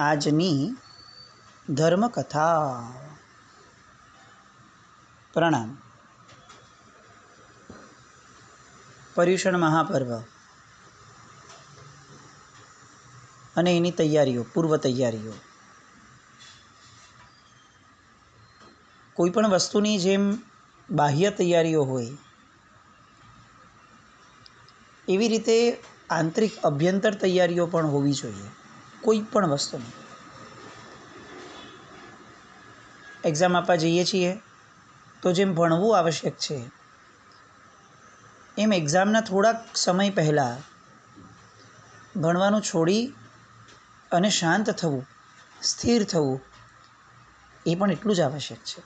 આજની ધર્મકથા. પ્રણામ. પર્યુષણ મહાપર્વ અને એની તૈયારીઓ, પૂર્વ તૈયારીઓ. કોઈ પણ વસ્તુની જેમ બાહ્ય તૈયારીઓ હોય એવી રીતે આંતરિક અભ્યંતર તૈયારીઓ પણ હોવી જોઈએ કોઈ પણ વસ્તુની. એક્ઝામ આપવા જઈએ છીએ તો જેમ ભણવું આવશ્યક છે એમ એક્ઝામના થોડાક સમય પહેલાં ભણવાનું છોડી અને શાંત થવું, સ્થિર થવું એ પણ એટલું જ આવશ્યક છે.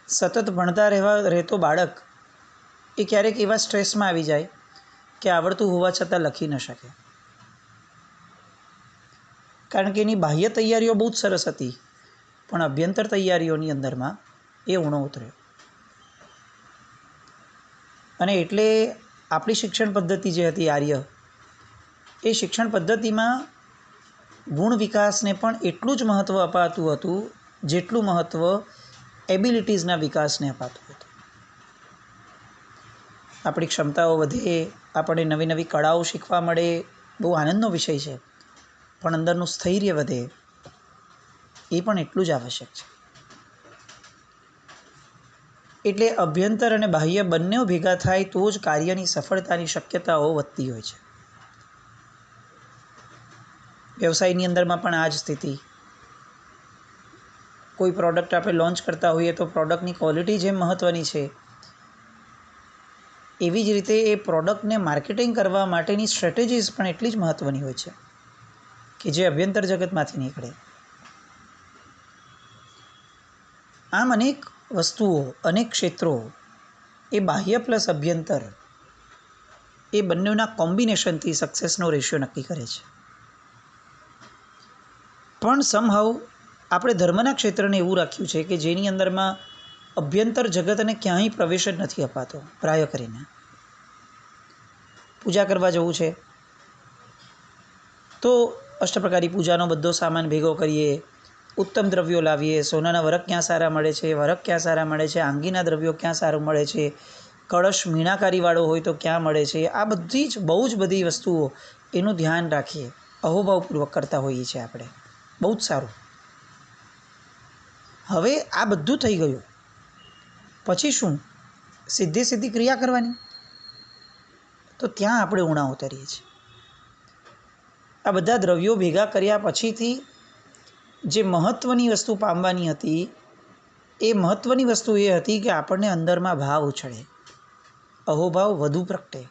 સતત ભણતા રહેતો બાળક એ ક્યારેક એવા સ્ટ્રેસમાં આવી જાય કે આવડતું હોવા છતાં લખી ન શકે, કારણ કે એની બાહ્ય તૈયારીઓ બહુ જ સરસ હતી પણ અભ્યંતર તૈયારીઓની અંદરમાં એ ઊણો ઉતર્યો. અને એટલે આપણી શિક્ષણ પદ્ધતિ જે હતી આર્ય, એ શિક્ષણ પદ્ધતિમાં ગુણ વિકાસને પણ એટલું જ મહત્ત્વ અપાતું હતું જેટલું મહત્ત્વ એબિલિટીઝના વિકાસને અપાતું હતું. આપણી ક્ષમતાઓ વધે, આપણે નવી નવી કળાઓ શીખવા મળે, બહુ આનંદનો વિષય છે, પણ અંદરનું સ્થૈર્ય વધે એ પણ એટલું જ આવશ્યક છે. એટલે અભ્યંતર અને બાહ્ય બંને ભેગા થાય તો જ કાર્યની સફળતાની શક્યતાઓ વધતી હોય છે. વ્યવસાયની અંદરમાં પણ આ જ સ્થિતિ. કોઈ પ્રોડક્ટ આપણે લોન્ચ કરતા હોઈએ તો પ્રોડક્ટની ક્વોલિટી જેમ મહત્ત્વની છે એવી જ રીતે એ પ્રોડક્ટને માર્કેટિંગ કરવા માટેની સ્ટ્રેટેજીસ પણ એટલી જ મહત્ત્વની હોય છે કે જે અભ્યંતર જગતમાંથી નીકળે. આમ અનેક વસ્તુઓ, અનેક ક્ષેત્રો એ બાહ્ય પ્લસ અભ્યંતર એ બંનેના કોમ્બિનેશનથી સક્સેસનો રેશિયો નક્કી કરે છે. પણ સમહાઉ આપણે ધર્મના ક્ષેત્રને એવું રાખ્યું છે કે જેની અંદરમાં અભ્યંતર જગતને ક્યાંય પ્રવેશ જ નથી અપાતો. પ્રાય કરીને પૂજા કરવા જવું છે તો અષ્ટપ્રકારી પૂજાનો બધો સામાન ભેગો કરીએ, ઉત્તમ દ્રવ્યો લાવીએ, સોનાના વરખ ક્યાં સારા મળે છે, વરખ ક્યાં સારા મળે છે, આંગીના દ્રવ્યો ક્યાં સારું મળે છે, કળશ મીણાકારીવાળો હોય તો ક્યાં મળે છે, આ બધી જ બહુ જ બધી વસ્તુઓ એનું ધ્યાન રાખીએ, અહોભાવપૂર્વક કરતા હોઈએ છીએ આપણે. બહુ જ સારું. હવે આ બધું થઈ ગયું પછી શું? સીધી ક્રિયા કરવાની. તો ત્યાં આપણે ઊણા ઉતરીએ છીએ. આ બધા દ્રવ્યો ભેગા કર્યા પછીથી જે મહત્ત્વની વસ્તુ પામવાની હતી એ મહત્ત્વની વસ્તુ એ હતી કે આપણને અંદરમાં ભાવ ઉછળે, અહોભાવ વધુ પ્રગટે.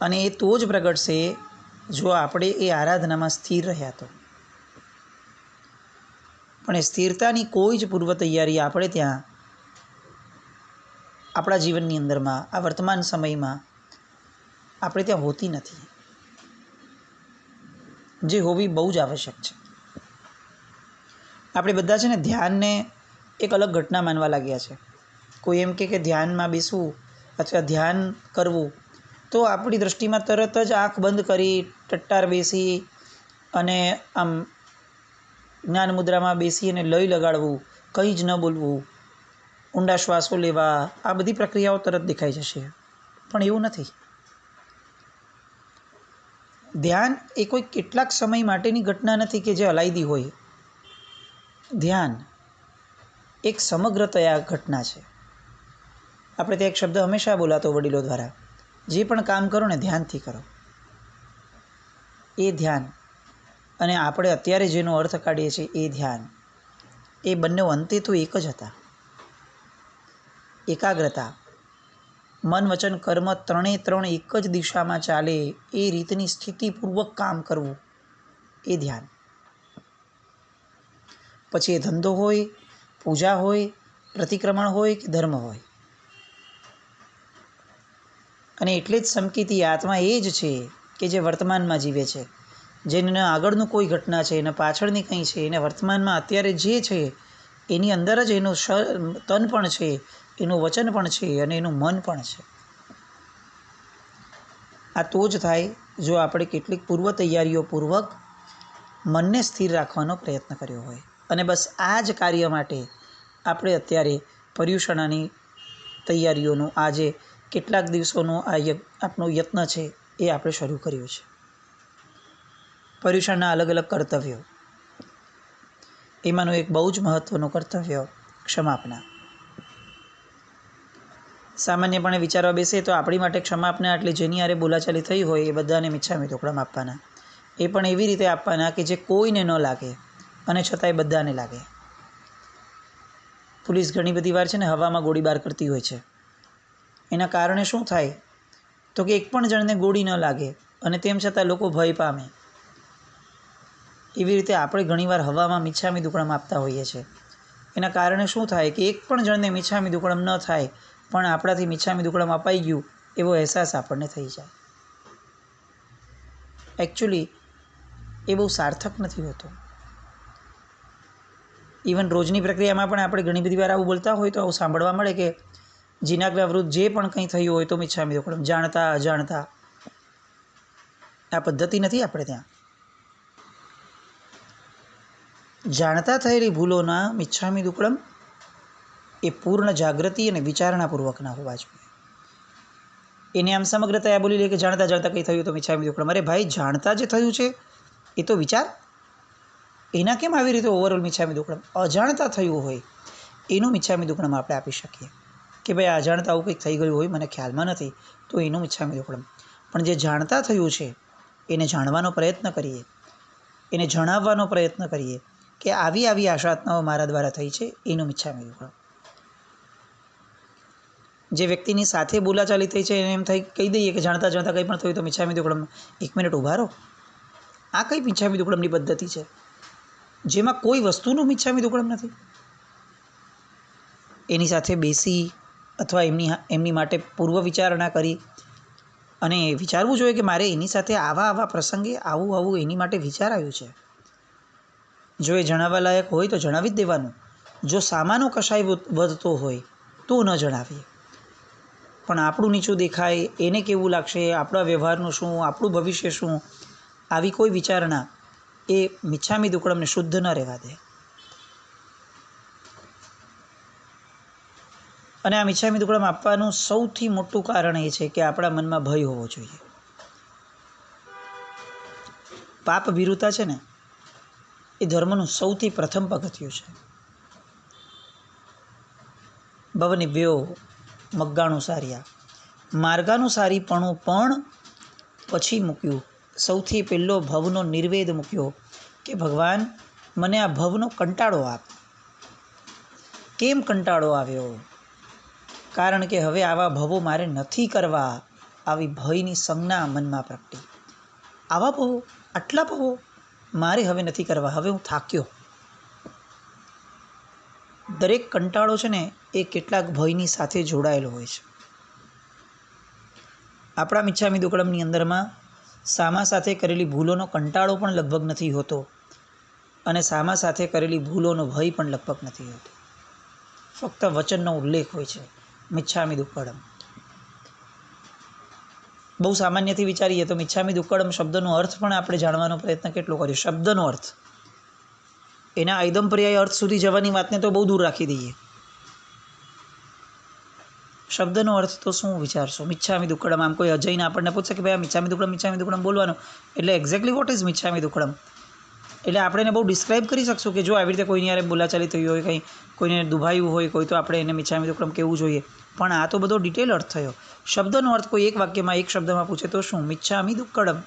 અને એ તો જ પ્રગટશે જો આપણે એ આરાધનામાં સ્થિર રહ્યા તો. પણ એ સ્થિરતાની કોઈ જ પૂર્વ તૈયારી આપણે ત્યાં આપણા જીવનની અંદરમાં, આ વર્તમાન સમયમાં આપણે ત્યાં હોતી નથી, જે હોવી બહુ જ આવશ્યક છે. આપણે બધા છે ને ધ્યાનને એક અલગ ઘટના માનવા લાગ્યા છે. કોઈ એમ કે ધ્યાનમાં બેસવું અથવા ધ્યાન કરવું તો આપણી દૃષ્ટિમાં તરત જ આંખ બંધ કરી ટટ્ટાર બેસી અને આમ જ્ઞાન મુદ્રામાં બેસી અને લય લગાડવું, કંઈ જ ન બોલવું, ઊંડા શ્વાસો લેવા, આ બધી પ્રક્રિયાઓ તરત દેખાઈ જશે. પણ એવું નથી. ધ્યાન એ કોઈ કેટલાક સમય માટેની ઘટના નથી કે જે અલાયદી હોય. ધ્યાન એક સમગ્રતયા ઘટના છે. આપણે ત્યાં એક શબ્દ હંમેશા બોલાતો વડીલો દ્વારા, જે પણ કામ કરો ને ધ્યાનથી કરો. એ ધ્યાન અને આપણે અત્યારે જેનો અર્થ કાઢીએ છીએ એ ધ્યાન, એ બંને અંતે તો એક જ હતા. એકાગ્રતા, મન વચન કર્મ ત્રણે ત્રણ એક જ દિશામાં ચાલે એ રીતની સ્થિતિપૂર્વક કામ કરવું એ ધ્યાન. પછી એ ધંધો હોય, પૂજા હોય, પ્રતિક્રમણ હોય કે ધર્મ હોય. અને એટલે જ સમકીતી આત્મા એ જ છે કે જે વર્તમાનમાં જીવે છે, જેને આગળનું કોઈ ઘટના છે, એને પાછળની કંઈ છે, એને વર્તમાનમાં અત્યારે જે છે એની અંદર જ એનું તન પણ છે, એનું વચન પણ છે અને એનું મન પણ છે. આ તો જ થાય જો આપણે કેટલીક પૂર્વ તૈયારીઓપૂર્વક મનને સ્થિર રાખવાનો પ્રયત્ન કર્યો હોય અને બસ આ જ કાર્ય માટે આપણે અત્યારે પર્યુષણાની તૈયારીઓનું આજે કેટલાક દિવસોનો આપણો યત્ન છે એ આપણે શરૂ કર્યું છે. પર્યુષણના અલગ અલગ કર્તવ્યો, એમાંનું એક બહુ જ મહત્ત્વનું કર્તવ્ય ક્ષમાપના. સામાન્યપણે વિચારવા બેસીએ તો આપણી માટે ક્ષમાપના એટલે જેની હારે બોલાચાલી થઈ હોય એ બધાને મિચ્છામી દુક્કડમ આપવાના. એ પણ એવી રીતે આપવાના કે જે કોઈને ન લાગે અને છતાંય બધાને લાગે. પોલીસ ઘણી બધી વાર છે ને હવામાં ગોળીબાર કરતી હોય છે. એના કારણે શું થાય તો કે એક પણ જણને ગોળી ન લાગે અને તેમ છતાં લોકો ભય પામે. એવી રીતે આપણે ઘણીવાર હવામાં મિચ્છામી દુક્કડમ આપતા હોઈએ છીએ. એના કારણે શું થાય કે એક પણ જણને મિચ્છામી દુક્કડમ ન થાય પણ આપણાથી મિચ્છામી દુક્કડમ અપાઈ ગયું એવો અહેસાસ આપણને થઈ જાય. એકચ્યુઅલી એ બહુ સાર્થક નથી હોતું. ઇવન રોજની પ્રક્રિયામાં પણ આપણે ઘણી બધી વાર આવું બોલતા હોય તો આવું સાંભળવા મળે કે જીનાજ્ઞા વૃદ્ધ જે પણ કંઈ થયું હોય તો મિચ્છામી દુક્કડમ, જાણતા અજાણતા. આ પદ્ધતિ નથી આપણે ત્યાં. જાણતા થયેલી ભૂલોના મિચ્છામી દુક્કડમ એ પૂર્ણ જાગૃતિ અને વિચારણાપૂર્વકના હોવા જોઈએ. એને આમ સમગ્રતા બોલી લે કે જાણતા જાણતા કંઈ થયું તો મિચ્છામી દુક્કડમ. અરે ભાઈ, જાણતા જે થયું છે એ તો વિચાર. એના કેમ આવી રીતે ઓવરઓલ મિચ્છામી દુક્કડમ? અજાણતા થયું હોય એનું મિચ્છામી દુક્કડમ આપણે આપી શકીએ કે ભાઈ અજાણતા આવું કંઈક થઈ ગયું હોય, મને ખ્યાલમાં નથી, તો એનું મિચ્છામી દુક્કડમ. પણ જે જાણતા થયું છે એને જાણવાનો પ્રયત્ન કરીએ, એને જણાવવાનો પ્રયત્ન કરીએ કે આવી આવી આશાતનાઓ મારા દ્વારા થઈ છે, એનું મિચ્છામી દુક્કડમ. જે વ્યક્તિની સાથે બોલાચાલી થઈ છે એને એમ થઈ કહી દઈએ કે જાણતા જાણતા કંઈ પણ થયું તો મિચ્છામી દુક્કડમ. 1 મિનિટ ઊભા રહો. આ કઈ મિચ્છામી દુક્કડમની પદ્ધતિ છે જેમાં કોઈ વસ્તુનું મિચ્છામી દુક્કડમ નથી? એની સાથે બેસી અથવા એમની માટે પૂર્વ વિચારણા કરી અને વિચારવું જોઈએ કે મારે એની સાથે આવા પ્રસંગે આવું એની માટે વિચાર આવ્યું છે. જો એ જણાવવા લાયક હોય તો જણાવી જ દેવાનું. જો સામાનો કશાય વધતો હોય તો ન જણાવીએ. પણ આપણું નીચું દેખાય, એને કેવું લાગશે, આપણા વ્યવહારનું શું, આપણું ભવિષ્ય શું, આવી કોઈ વિચારણા એ મિચ્છામી દુક્કડમને શુદ્ધ ન રહેવા દે. અને આ મિચ્છામી દુક્કડમ આપવાનું સૌથી મોટું કારણ એ છે કે આપણા મનમાં ભય હોવો જોઈએ. પાપ ભીરુતા છે ને એ ધર્મનું સૌથી પ્રથમ પગથિયું છે. ભવનિવ્યો મગ્ગાનુસાર્યા, માર્ગાનુસારીપણું પણ પછી મૂક્યું. સૌથી પહેલો ભવનો નિર્વેદ મૂક્યો કે ભગવાન મને આ ભવનો કંટાળો આપ. કેમ કંટાળો આવ્યો? કારણ કે હવે આવા ભવો મારે નથી કરવા. આવી ભયની સંજ્ઞા મનમાં પ્રગટી. આવા ભવો, આટલા ભવો મારે હવે નથી કરવા. હવે હું થાક્યો. દરેક કંટાળો છે ને એ કેટલાક ભયની સાથે જોડાયેલો હોય છે. આપણા મિચ્છામી દુક્કડમની અંદરમાં સામા સાથે કરેલી ભૂલોનો કંટાળો પણ લગભગ નથી હોતો અને સામા સાથે કરેલી ભૂલોનો ભય પણ લગભગ નથી હોતો. ફક્ત વચનનો ઉલ્લેખ હોય છે, મિચ્છામી દુક્કડમ. બહુ સામાન્યથી વિચારીએ તો મિચ્છામી દુક્કડમ શબ્દનો અર્થ પણ આપણે જાણવાનો પ્રયત્ન કેટલો કર્યો. શબ્દનો અર્થ, એના આઈદમપર્યાય અર્થ સુધી જવાની વાતને તો બહુ દૂર રાખી દઈએ. શબ્દનો અર્થ તો શું વિચારશો? મિચ્છામી દુક્કડમ. આમ કોઈ અજયને આપણને પૂછે કે ભાઈ આ મિચ્છામી દુક્કડમ બોલવાનું એટલે એક્ઝેક્ટલી વોટ ઇઝ મિચ્છામી દુક્કડમ? એટલે આપણે એને બહુ ડિસ્ક્રાઇબ કરી શકશું કે જો આવી રીતે કોઈની યારે બોલાચાલી થઈ હોય, કંઈ કોઈને દુભાયું હોય કોઈ, તો આપણે એને મિચ્છામી દુક્કડમ કહેવું જોઈએ. પણ આ તો બધો ડિટેલ અર્થ થયો. શબ્દનો અર્થ કોઈ એક વાક્યમાં એક શબ્દમાં પૂછે તો શું? મિચ્છામી દુક્કડમ.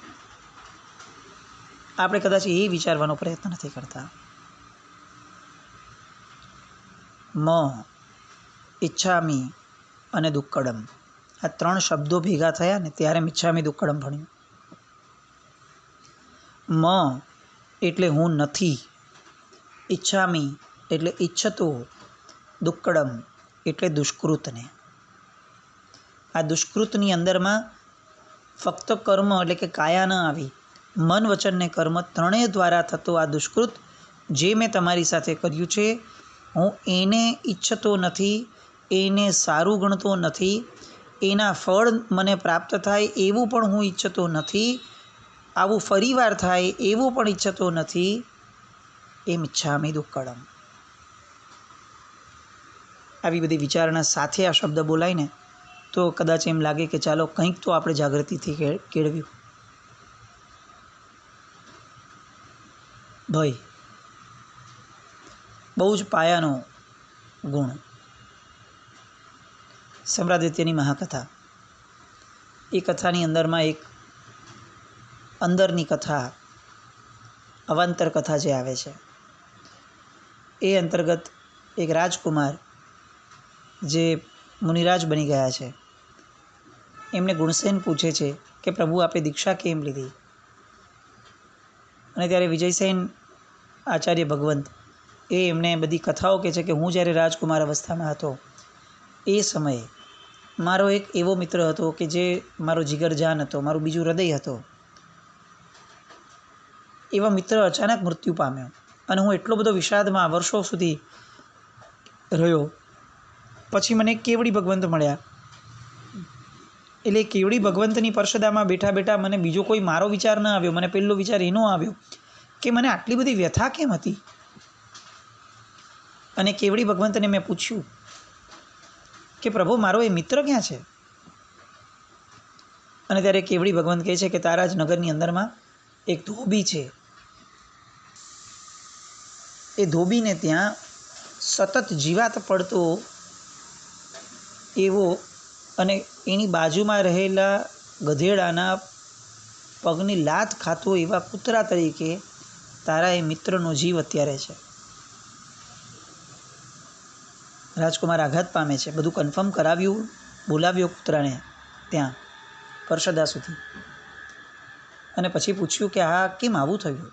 આપણે કદાચ એ વિચારવાનો પ્રયત્ન નથી કરતા. મ, ઈચ્છામી અને દુક્કડમ, આ 3 શબ્દો ભેગા થયા ને ત્યારે મિચ્છામી દુક્કડમ ભણ્યું. મ એટલે હું નથી, ઈચ્છામી એટલે ઈચ્છતો, દુક્કડમ એટલે દુષ્કૃતને. આ દુષ્કૃતની અંદરમાં ફક્ત કર્મ એટલે કે કાયા ન આવી, મન વચન ને કર્મ ત્રણેય દ્વારા થતો આ દુષ્કૃત જે મેં તમારી સાથે કર્યું છે, હું એને ઈચ્છતો નથી, એને સારું ગણતો નથી, એના ફળ મને પ્રાપ્ત થાય એવું પણ હું ઈચ્છતો નથી. આવું ફરીવાર થાય એવું પણ ઈચ્છતો નથી. એમ ઈચ્છામિ દુક્કડમ. આવી બધી વિચારણા સાથે આ શબ્દ બોલાય ને તો કદાચ એમ લાગે કે ચાલો કંઈક તો આપણે જાગૃતિથી કેળવ્યું. ભય બહુ જ પાયાનો ગુણ. સમ્રાદિત્યની મહાકથા, એ કથાની અંદરમાં એક અંદરની કથા, અવાંતર કથા જે આવે છે એ અંતર્ગત એક રાજકુમાર જે મુનિરાજ બની ગયા છે એમને ગુણસેન પૂછે છે કે પ્રભુ આપે દીક્ષા કેમ લીધી? અને ત્યારે વિજયસેન આચાર્ય ભગવંત એ એમને બધી કથાઓ કહે છે કે હું જ્યારે રાજકુમાર અવસ્થામાં હતો એ સમયે મારો એક એવો મિત્ર હતો કે જે મારો જીગરજાન હતો, મારું બીજું હૃદય હતો. એવા મિત્ર અચાનક મૃત્યુ પામ્યો અને હું એટલો બધો વિષાદમાં વર્ષો સુધી રહ્યો. પછી મને કેવડી ભગવંત મળ્યા. એટલે કેવડી ભગવંતની પરસદામાં બેઠા બેઠા મને બીજો કોઈ મારો વિચાર ન આવ્યો. મને પહેલો વિચાર એનો આવ્યો કે મને આટલી બધી વ્યથા કેમ હતી. અને કેવડી ભગવંતને મેં પૂછ્યું કે પ્રભુ મારો એ મિત્ર ક્યાં છે? અને ત્યારે કેવડી ભગવંત કહે છે કે તારા જ નગરની અંદરમાં એક ધોબી છે. એ ધોબીને ત્યાં સતત જીવાત પડતો એવો અને એની બાજુમાં રહેલા ગધેડાના પગની લાત ખાતો એવા કૂતરા તરીકે તારા એ મિત્રનો જીવ અત્યારે છે. રાજકુમાર આઘાત પામે છે. બધું કન્ફર્મ કરાવ્યું, બોલાવ્યો કૂતરાને ત્યાં પરસદા સુધી અને પછી પૂછ્યું કે આ કેમ આવું થયું?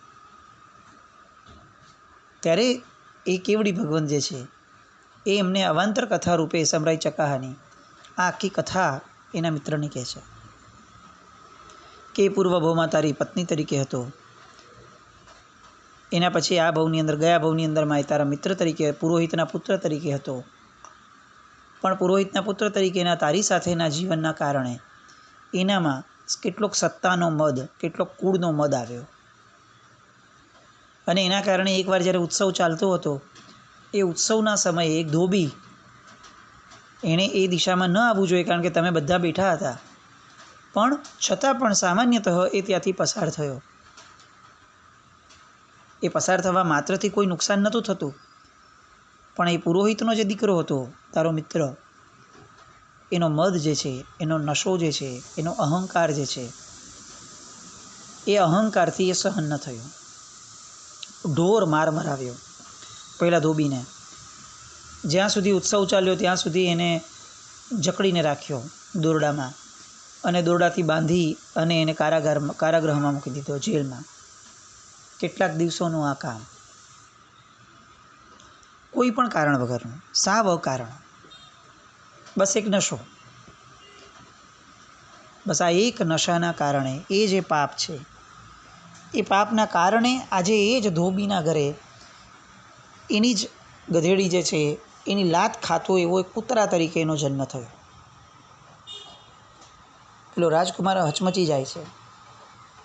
ત્યારે એ કેવડી ભગવંત જે છે એ એમને અવાંતર કથા રૂપે સમરાઈ ચકાહાની આ આખી કથા એના મિત્રને કહે છે કે પૂર્વ ભવમાં તારી પત્ની તરીકે હતો, એના પછી આ ભવની અંદર ગયા ભવની અંદરમાં એ તારા મિત્ર તરીકે પુરોહિતના પુત્ર તરીકે હતો. પણ પુરોહિતના પુત્ર તરીકેના તારી સાથેના જીવનના કારણે એનામાં કેટલોક સત્તાનો મદ, કેટલોક કુળનો મદ આવ્યો અને એના કારણે એકવાર જ્યારે ઉત્સવ ચાલતો હતો એ ઉત્સવના સમયે એક ધોબી એણે એ દિશામાં ન આવવું જોઈએ કારણ કે તમે બધા બેઠા હતા, પણ છતાં પણ સામાન્યતઃ એ ત્યાંથી પસાર થયો. એ પસાર થવા માત્રથી કોઈ નુકસાન નહોતું થતું, પણ એ પુરોહિતનો જે દીકરો હતો તારો મિત્ર, એનો મદ જે છે, એનો નશો જે છે, એનો અહંકાર જે છે, એ અહંકારથી એ સહન ન થયું. ઢોર માર મરાવ્યો પહેલાં ધોબીને. જ્યાં સુધી ઉત્સવ ચાલ્યો ત્યાં સુધી એને જકડીને રાખ્યો દોરડામાં અને દોરડાથી બાંધી અને એને કારાગૃહમાં મૂકી દીધો, જેલમાં. કેટલાક દિવસોનું આ કામ, કોઈ પણ કારણ વગરનું, સાવ અકારણ, બસ એક નશો. બસ આ એક નશાના કારણે એ જે પાપ છે એ પાપના કારણે આજે એ જ ધોબીના ઘરે એની જ ગધેડી જે છે એની લાત ખાતો એવો એક કૂતરા તરીકે એનો જન્મ થયો. પેલો રાજકુમાર હચમચી જાય છે.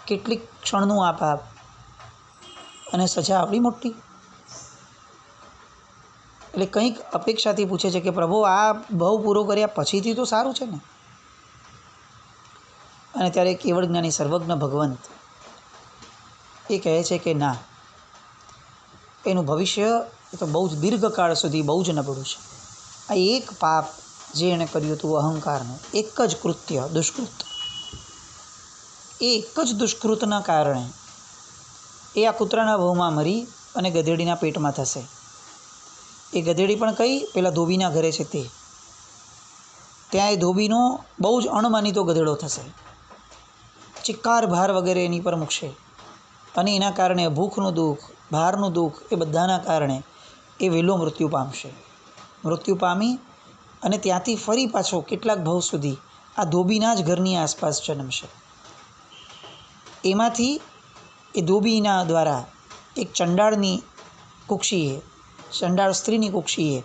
કેટલીક ક્ષણનું આ પાપ અને સજા આવડી મોટી. એટલે કંઈક અપેક્ષાથી પૂછે છે કે પ્રભુ આ ભવ પૂરો કર્યા પછીથી તો સારું છે ને. અને ત્યારે કેવળ જ્ઞાની સર્વજ્ઞ ભગવંત એ કહે છે કે ના, એનું ભવિષ્ય એ તો બહુ જ દીર્ઘકાળ સુધી બહુ જ નબળું છે. આ એક પાપ જે એણે કર્યું હતું અહંકારનું, એક જ કૃત્ય, દુષ્કૃત, એ એક જ દુષ્કૃતના કારણે એ આ કૂતરાના ભવમાં મરી અને ગધેડીના પેટમાં થશે. એ ગધેડી પણ કઈ? પેલા ધોબીના ઘરે છે તે. ત્યાં એ ધોબીનો બહુ જ અણમાનીતો ગધેડો થશે. ચિક્કાર ભાર વગેરે એની પર મૂકશે અને એના કારણે ભૂખનું દુઃખ, ભારનું દુઃખ, એ બધાના કારણે એ વહેલો મૃત્યુ પામશે. મૃત્યુ પામી અને ત્યાંથી ફરી પાછો કેટલાક ભવ સુધી આ ધોબીના જ ઘરની આસપાસ જન્મશે. એમાંથી એ ધોબીના દ્વારા એક ચંડાળની કુક્ષીએ, ચંડાળ સ્ત્રીની કુક્ષીએ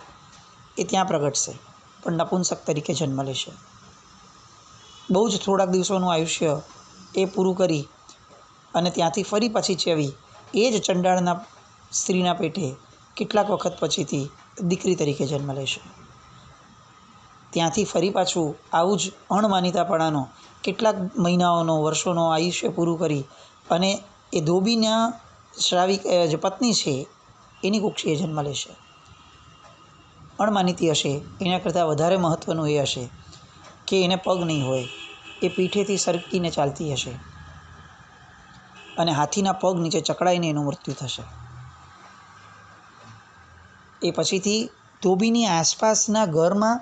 એ ત્યાં પ્રગટશે, પણ નપુંસક તરીકે જન્મ લેશે. બહુ જ થોડાક દિવસોનું આયુષ્ય એ પૂરું કરી અને ત્યાંથી ફરી પાછી ચેવી એ જ ચંડાળના સ્ત્રીના પેટે કેટલાક વખત પછીથી દીકરી તરીકે જન્મ લેશે. ત્યાંથી ફરી પાછું આવું જ અણમાનિતાપણાનો કેટલાક મહિનાઓનો વર્ષોનો આયુષ્ય પૂરું કરી અને એ ધોબીના શ્રાવિક જે પત્ની છે એની કુક્ષીએ જન્મ લેશે. અણમાનિતી હશે, એના કરતાં વધારે મહત્ત્વનું એ હશે કે એને પગ નહીં હોય, એ પીઠેથી સરકીને ચાલતી હશે અને હાથીના પગ નીચે ચકડાઈને એનું મૃત્યુ થશે. એ પછીથી ધોબીની આસપાસના ઘરમાં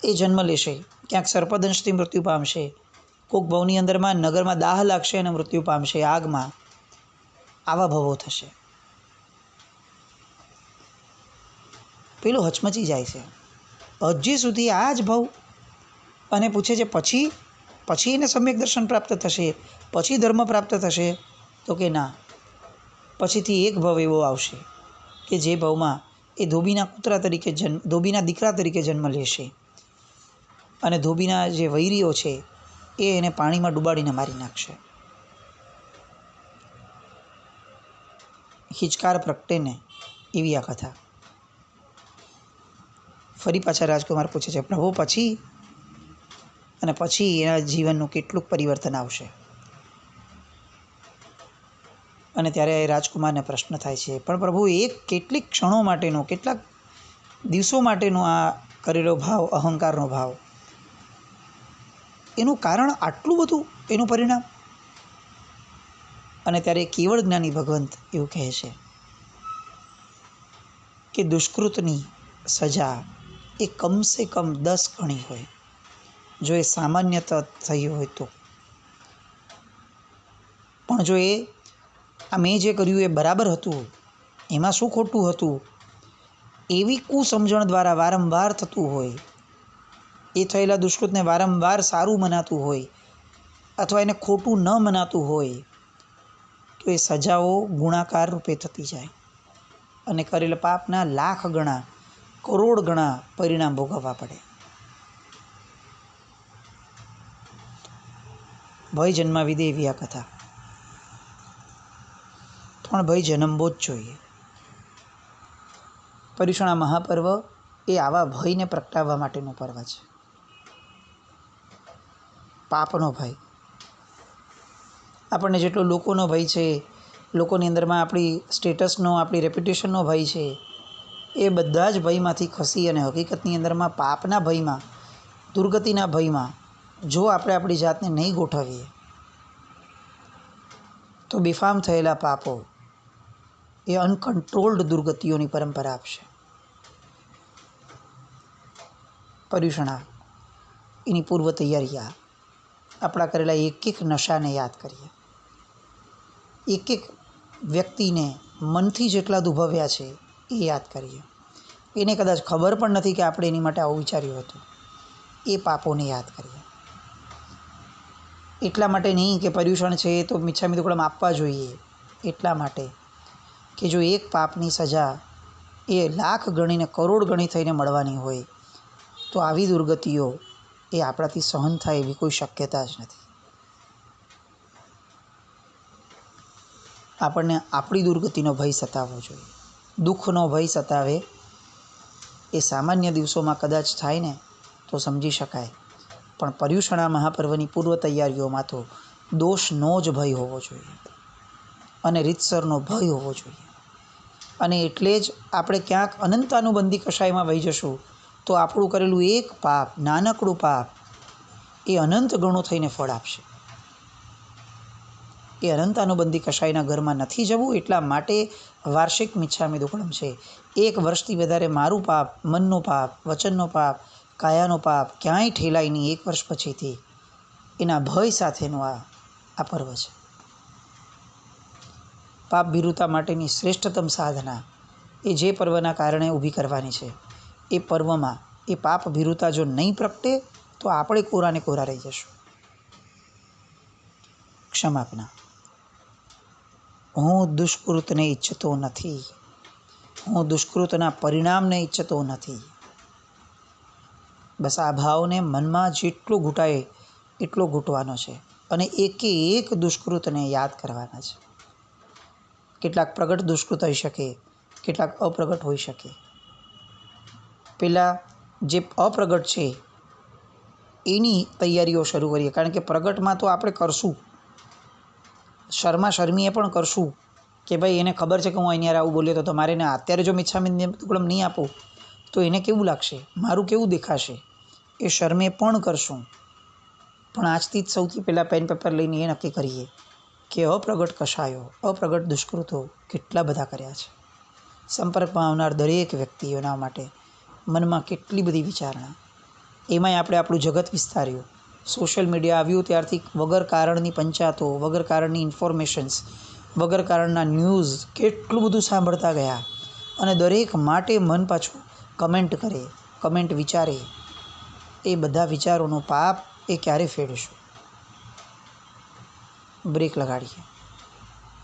એ જન્મ લેશે, ક્યાંક સર્પદંશથી મૃત્યુ પામશે, કોઈક ભવની અંદરમાં નગરમાં દાહ લાગશે અને મૃત્યુ પામશે આગમાં. આવા ભવો થશે. પેલું હચમચી જાય છે હજી સુધી આ જ ભવ, અને પૂછે છે પછી એને સમ્યક દર્શન પ્રાપ્ત થશે, પછી ધર્મ પ્રાપ્ત થશે? તો કે ના, પછીથી એક ભવ એવો આવશે કે જે ભવમાં એ ધોબીના દીકરા તરીકે જન્મ લેશે અને ધોબીના જે વૈરીઓ છે એ એને પાણીમાં ડૂબાડીને મારી નાખશે. હિચકાર પ્રગટે ને એવી આ કથા. ફરી પાછા રાજકુમાર પૂછે છે, પ્રભુ પછી? અને પછી એના જીવનનું કેટલુંક પરિવર્તન આવશે. અને ત્યારે એ રાજકુમારને પ્રશ્ન થાય છે, પણ પ્રભુ કેટલીક ક્ષણો માટેનો, કેટલાક દિવસો માટેનો આ કરેલો ભાવ, અહંકારનો ભાવ, એનું કારણ આટલું બધું, એનું પરિણામ? અને ત્યારે કેવળ જ્ઞાની ભગવંત એવું કહે છે કે દુષ્કૃતની સજા એ કમસે કમ 10 ગણી હોય, જો એ સામાન્યત થઈ હોય તો. પણ જો મેં જે કર્યું એ બરાબર હતું, એમાં શું ખોટું હતું, એવી કુસમજણ દ્વારા વારંવાર થતું હોય, એ થયેલા દુષ્કૃતને વારંવાર સારું મનાતું હોય અથવા એને ખોટું ન મનાતું હોય, તો એ સજાઓ ગુણાકાર રૂપે થતી જાય અને કરેલા પાપના લાખ ગણા, કરોડ ગણા પરિણામ ભોગવવા પડે. ભય જન્માવી દે એવી આ કથા. પણ ભય જન્મવો જ જોઈએ. પર્યુષણા મહાપર્વ એ આવા ભયને પ્રગટાવવા માટેનું પર્વ છે. પાપનો ભય, આપણને જેટલો લોકોનો ભય છે, લોકોની અંદરમાં આપણી સ્ટેટસનો, આપણી રેપ્યુટેશનનો ભય છે, એ બધા જ ભયમાંથી ખસી અને હકીકતની અંદરમાં પાપના ભયમાં, દુર્ગતિના ભયમાં જો આપણે આપણી જાતને નહીં ગોઠવીએ તો બેફામ થયેલા પાપો એ અનકન્ટ્રોલ્ડ દુર્ગતિઓની પરંપરા આપશે. પર્યુષણા એની પૂર્વ તૈયારી, આપણા કરેલા એક નશાને યાદ કરીએ, એક વ્યક્તિને મનથી જેટલા દુભવ્યા છે એ યાદ કરીએ. એને કદાચ ખબર પણ નથી કે આપણે એની માટે આવું વિચાર્યું હતું, એ પાપોને યાદ કરીએ. એટલા માટે નહીં કે પર્યુષણ છે તો મિચ્છામી દુક્કડમ આપવા જોઈએ, એટલા માટે કે જો એક પાપની સજા એ લાખ ગણીને કરોડ ગણી થઈને મળવાની હોય તો આવી દુર્ગતિઓ એ આપણાથી સહન થાય એવી કોઈ શક્યતા જ નથી. આપણને આપણી દુર્ગતિનો ભય સતાવવો જોઈએ. દુઃખનો ભય સતાવે એ સામાન્ય દિવસોમાં કદાચ થાય ને તો સમજી શકાય, પણ પર્યુષણા મહાપર્વની પૂર્વ તૈયારીઓમાં તો દોષનો જ ભય હોવો જોઈએ અને રીતસરનો ભય હોવો જોઈએ. અને એટલે જ આપણે ક્યાંક અનંતાનુબંધી કશાયમાં વહી જશું તો આપણું કરેલું એક પાપ, નાનકડું પાપ, એ અનંત ગણું થઈને ફળ આપશે. એ અનંતાનુબંધી કશાયના ઘરમાં નથી જવું, એટલા માટે વાર્ષિક મિચ્છામી દુક્કડમ છે. 1 વર્ષથી વધારે મારું પાપ, મનનો પાપ, વચનનો પાપ, કાયાનો પાપ ક્યાંય ઠેલાય નહીં 1 વર્ષ પછીથી, એના ભય સાથેનું આ પર્વ છે. પાપ ભીરુતા માટેની શ્રેષ્ઠતમ સાધના એ જે પર્વના કારણે ઊભી કરવાની છે, એ પર્વમાં એ પાપ ભીરુતા જો નહીં પ્રગટે તો આપણે કોરાને કોરા રહી જશું. ક્ષમાપના. હું દુષ્કૃતને ઈચ્છતો નથી, હું દુષ્કૃતના પરિણામને ઈચ્છતો નથી. બસ આ ભાવને મનમાં જેટલો ઘૂંટાય એટલો ઘૂંટવાનો છે. અને એકે એક દુષ્કૃતને યાદ કરવાના છે. કેટલાક પ્રગટ દુષ્કૃત હોઈ શકે, કેટલાક અપ્રગટ હોઈ શકે. પહેલાં જે અપ્રગટ છે એની તૈયારીઓ શરૂ કરીએ, કારણ કે પ્રગટમાં તો આપણે કરશું, શર્મીએ પણ કરશું કે ભાઈ એને ખબર છે કે હું અહીંયા આવું બોલ્યો તો મારે એને અત્યારે જો મિચ્છામી દુક્કડમ નહીં આપું તો એને કેવું લાગશે, મારું કેવું દેખાશે, એ શર્મે પણ કરશું. પણ આજથી જ સૌથી પહેલાં પેન પેપર લઈને એ નક્કી કરીએ કે અપ્રગટ કશાયો, અપ્રગટ દુષ્કૃતો કેટલા બધા કર્યા છે. સંપર્કમાં આવનાર દરેક વ્યક્તિઓના માટે મનમાં કેટલી બધી વિચારણા. એમાંય આપણે આપણું જગત વિસ્તાર્યું. સોશિયલ મીડિયા આવ્યું ત્યારથી વગર કારણની પંચાતો, વગર કારણની ઇન્ફોર્મેશન્સ, વગર કારણના ન્યૂઝ કેટલું બધું સાંભળતા ગયા. અને દરેક માટે મન પાછું કમેન્ટ કરે, કમેન્ટ વિચારે. એ બધા વિચારોનું પાપ એ ક્યારે ફેડશું? બ્રેક લગાડીએ,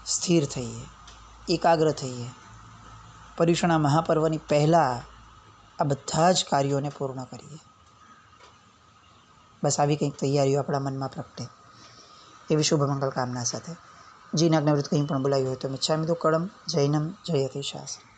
સ્થિર થઈએ, એકાગ્ર થઈએ. પર્યુષણા મહાપર્વની પહેલાં આ બધા જ કાર્યોને પૂર્ણ કરીએ. બસ આવી કંઈક તૈયારીઓ આપણા મનમાં પ્રગટે એવી શુભ મંગલ કામના સાથે જીન આજ્ઞાવૃત્ત કંઈ પણ બોલાયું હોય તો મિચ્છામિ દુક્કડમ. જૈનમ જયતિ શાસનમ.